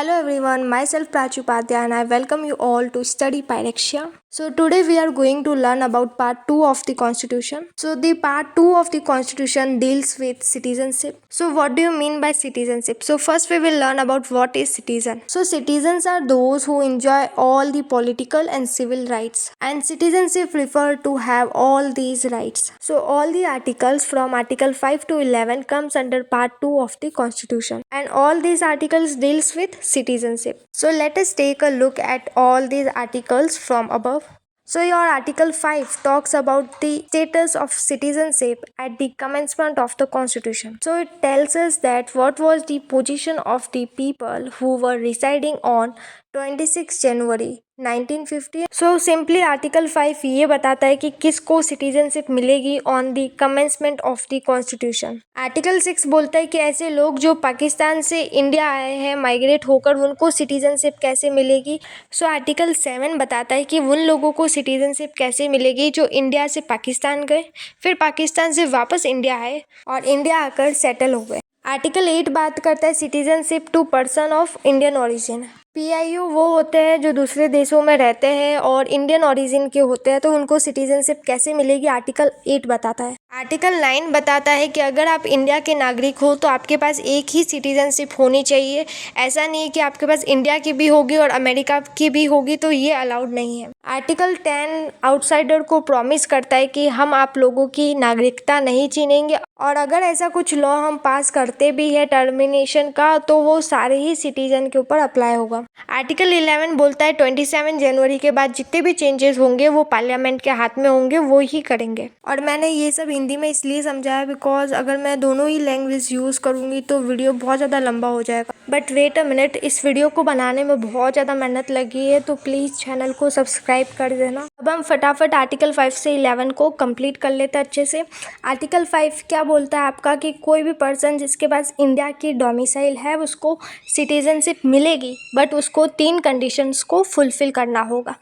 Hello everyone, myself Prachi Upadhyay and I welcome you all to Study Pyrexia. So today we are going to learn about part 2 of the Constitution. So the part 2 of the Constitution deals with citizenship. So what do you mean by citizenship? So first we will learn about what is citizen. So citizens are those who enjoy all the political and civil rights, and citizenship refer to have all these rights. So all the articles from article 5 to 11 comes under part 2 of the Constitution, and all these articles deals with citizenship. So let us take a look at all these articles from above. So your article 5 talks about the status of citizenship at the commencement of the Constitution. So it tells us that what was the position of the people who were residing on 26 January 1950. So simply article 5 ये बताता है कि किसको citizenship मिलेगी on the commencement of the constitution. Article 6 बोलता है कि ऐसे लोग जो पाकिस्तान से इंडिया आए हैं माइग्रेट होकर, उनको सिटीजनशिप कैसे मिलेगी। सो आर्टिकल 7 बताता है कि उन लोगों को सिटीजनशिप कैसे मिलेगी जो इंडिया से पाकिस्तान गए, फिर पाकिस्तान से वापस इंडिया आए और इंडिया आकर सेटल हो गए। आर्टिकल 8 बात करता है citizenship to person of Indian origin. PIO वो होते हैं जो दूसरे देशों में रहते हैं और इंडियन ओरिजिन के होते हैं, तो उनको सिटीजनशिप कैसे मिलेगी आर्टिकल 8 बताता है। आर्टिकल 9 बताता है कि अगर आप इंडिया के नागरिक हो तो आपके पास एक ही सिटीजनशिप होनी चाहिए। ऐसा नहीं है कि आपके पास इंडिया की भी होगी और अमेरिका की भी होगी, तो ये अलाउड नहीं है। आर्टिकल 10 आउटसाइडर को प्रॉमिस करता है कि हम आप लोगों की नागरिकता नहीं छीनेंगे, और अगर ऐसा कुछ लॉ हम पास करते भी है टर्मिनेशन का, तो वो सारे ही सिटीजन के ऊपर अप्लाई होगा। आर्टिकल 11 बोलता है 27 जनवरी के बाद जितने भी चेंजेस होंगे वो पार्लियामेंट के हाथ में होंगे, वो ही करेंगे। और मैंने ये सब हिंदी में इसलिए समझाया बिकॉज अगर मैं दोनों ही लैंग्वेज यूज़ करूँगी तो वीडियो बहुत ज़्यादा लंबा हो जाएगा। बट वेट अ मिनट, इस वीडियो को बनाने में बहुत ज़्यादा मेहनत लगी है, तो प्लीज़ चैनल को सब्सक्राइब कर देना। अब हम फटाफट आर्टिकल 5 से 11 को कंप्लीट कर लेते हैं अच्छे से। आर्टिकल 5 क्या बोलता है आपका कि कोई भी पर्सन जिसके पास इंडिया की डोमिसाइल है उसको सिटीजनशिप मिलेगी, बट उसको 3 कंडीशंस को फुलफिल करना होगा।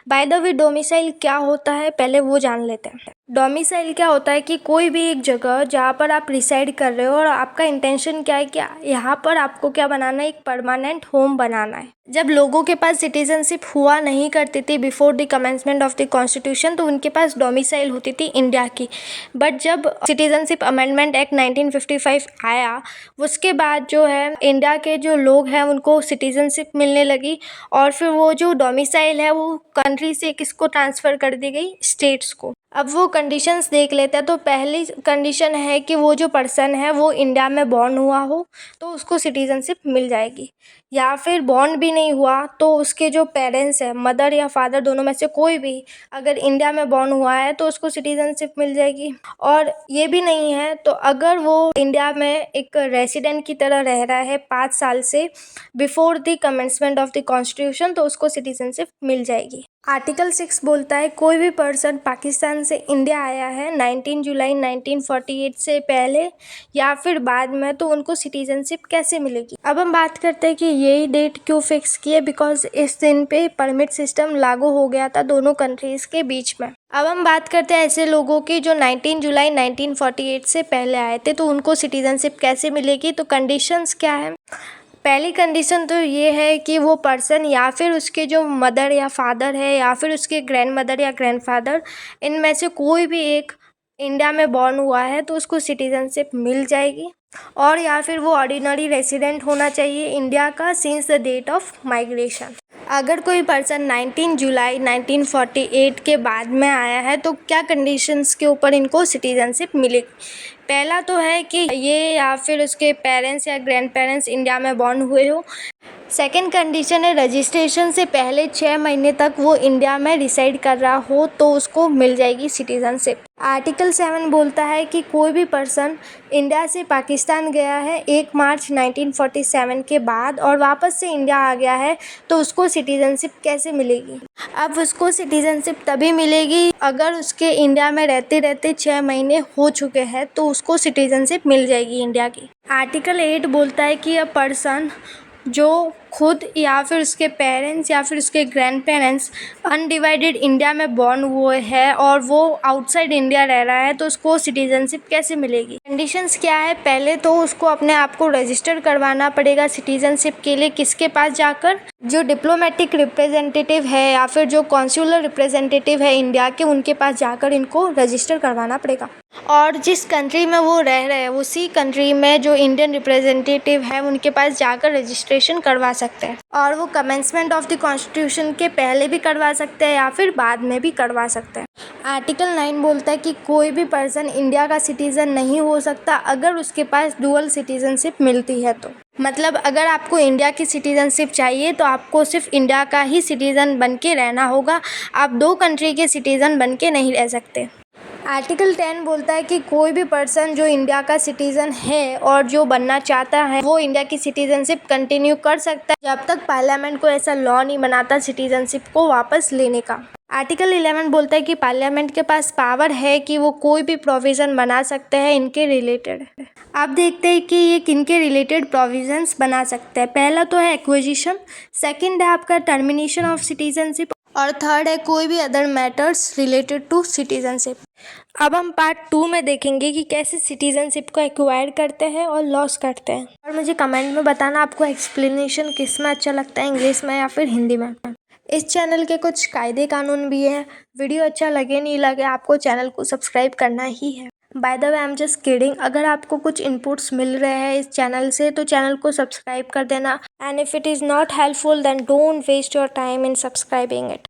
बाय द वे डोमिसाइल क्या होता है पहले वो जान लेते हैं। डोमिसाइल क्या होता है कि कोई भी एक जगह जहाँ पर आप रिसाइड कर रहे हो और आपका इंटेंशन क्या है कि यहाँ पर आपको क्या बनाना है, एक परमानेंट होम बनाना है। जब लोगों के पास सिटीजनशिप हुआ नहीं करती थी before the commencement of the constitution, तो उनके पास डोमिसाइल होती थी इंडिया की। बट जब सिटीजनशिप अमेंडमेंट एक्ट 1955 आया, उसके बाद जो है इंडिया के जो लोग हैं उनको सिटीजनशिप मिलने लगी, और फिर वो जो डोमिसाइल है वो कंट्री से किसको ट्रांसफ़र कर दी गई, स्टेट्स को। अब वो कंडीशंस देख लेते हैं। तो पहली कंडीशन है कि वो जो पर्सन है वो इंडिया में बॉर्न हुआ हो तो उसको सिटीजनशिप मिल जाएगी, या फिर बॉर्न भी नहीं हुआ तो उसके जो पेरेंट्स हैं, मदर या फादर, दोनों में से कोई भी अगर इंडिया में बॉर्न हुआ है तो उसको सिटीजनशिप मिल जाएगी। और ये भी नहीं है तो अगर वो इंडिया में एक रेसिडेंट की तरह रह रहा है 5 साल से before the commencement of the constitution, तो उसको सिटीजनशिप मिल जाएगी। आर्टिकल 6 बोलता है कोई भी पर्सन पाकिस्तान से इंडिया आया है 19 जुलाई 1948 से पहले या फिर बाद में, तो उनको सिटीजनशिप कैसे मिलेगी। अब हम बात करते हैं कि यही डेट क्यों फिक्स की है, बिकॉज इस दिन पे परमिट सिस्टम लागू हो गया था दोनों कंट्रीज़ के बीच में। अब हम बात करते हैं ऐसे लोगों की जो 19 जुलाई 1948 से पहले आए थे, तो उनको सिटीजनशिप कैसे मिलेगी। तो कंडीशंस क्या है। पहली कंडीशन तो ये है कि वो पर्सन या फिर उसके जो मदर या फादर है या फिर उसके ग्रैंड मदर या ग्रैंडफादर, इनमें से कोई भी एक इंडिया में बॉर्न हुआ है तो उसको सिटीजनशिप मिल जाएगी। और या फिर वो ऑर्डिनरी रेसिडेंट होना चाहिए इंडिया का since the date of migration. अगर कोई पर्सन 19 जुलाई 1948 के बाद में आया है तो क्या कंडीशंस के ऊपर इनको सिटीजनशिप मिलेगी। पहला तो है कि ये या फिर उसके पेरेंट्स या ग्रैंड पेरेंट्स इंडिया में बॉर्न हुए हो। सेकेंड कंडीशन है रजिस्ट्रेशन से पहले 6 महीने तक वो इंडिया में रिसाइड कर रहा हो तो उसको मिल जाएगी सिटीजनशिप। आर्टिकल 7 बोलता है कि कोई भी पर्सन इंडिया से पाकिस्तान गया है 1 मार्च 1947 के बाद और वापस से इंडिया आ गया है तो उसको सिटीजनशिप कैसे मिलेगी। अब उसको सिटीजनशिप तभी मिलेगी अगर उसके इंडिया में रहते रहते 6 महीने हो चुके हैं, तो उसको सिटीजनशिप मिल जाएगी इंडिया की। आर्टिकल 8 बोलता है कि अ पर्सन जो खुद या फिर उसके पेरेंट्स या फिर उसके ग्रैंड पेरेंट्स अनडिवाइडेड इंडिया में बॉर्न हुए हैं और वो आउटसाइड इंडिया रह रहा है, तो उसको सिटीजनशिप कैसे मिलेगी? कंडीशंस क्या है? पहले तो उसको अपने आप को रजिस्टर करवाना पड़ेगा सिटीजनशिप के लिए। किसके पास जाकर? जो डिप्लोमेटिक रिप्रेजेंटेटिव है या फिर जो कॉन्सुलर रिप्रेजेंटेटिव है इंडिया के, उनके पास जाकर इनको रजिस्टर करवाना पड़ेगा। और जिस कंट्री में वो रह रहे हैं उसी कंट्री में जो इंडियन रिप्रेजेंटेटिव है उनके पास जाकर रजिस्ट्रेशन करवा सकते हैं। और वो कमेंसमेंट ऑफ द कॉन्स्टिट्यूशन के पहले भी करवा सकते हैं या फिर बाद में भी करवा सकते हैं। आर्टिकल 9 बोलता है कि कोई भी पर्सन इंडिया का सिटीज़न नहीं हो सकता अगर उसके पास डुअल सिटीजनशिप मिलती है तो। मतलब अगर आपको इंडिया की सिटीजनशिप चाहिए तो आपको सिर्फ इंडिया का ही सिटीज़न बन के रहना होगा, आप दो कंट्री के सिटीज़न बन के नहीं रह सकते। आर्टिकल 10 बोलता है कि कोई भी पर्सन जो इंडिया का सिटीज़न है और जो बनना चाहता है वो इंडिया की सिटीजनशिप कंटिन्यू कर सकता है जब तक पार्लियामेंट को ऐसा लॉ नहीं बनाता सिटीजनशिप को वापस लेने का। आर्टिकल 11 बोलता है कि पार्लियामेंट के पास पावर है कि वो कोई भी प्रोविज़न बना सकते हैं इनके रिलेटेड। आप देखते हैं कि ये किनके रिलेटेड प्रोविजंस बना सकते हैं। पहला तो है एक्विजिशन, सेकंड है आपका टर्मिनेशन ऑफ सिटीजनशिप और थर्ड है कोई भी other matters related to citizenship. अब हम पार्ट 2 में देखेंगे कि कैसे सिटीजनशिप को एक्वायर करते हैं और लॉस करते हैं। और मुझे कमेंट में बताना आपको एक्सप्लेनेशन किस में अच्छा लगता है, इंग्लिश में या फिर हिंदी में। इस चैनल के कुछ कायदे कानून भी हैं। वीडियो अच्छा लगे नहीं लगे आपको चैनल को सब्सक्राइब करना ही है। By the way I am just kidding, अगर आपको कुछ इनपुट्स मिल रहे हैं इस चैनल से तो चैनल को सब्सक्राइब कर देना। And if it is not helpful then don't waste your time in subscribing it.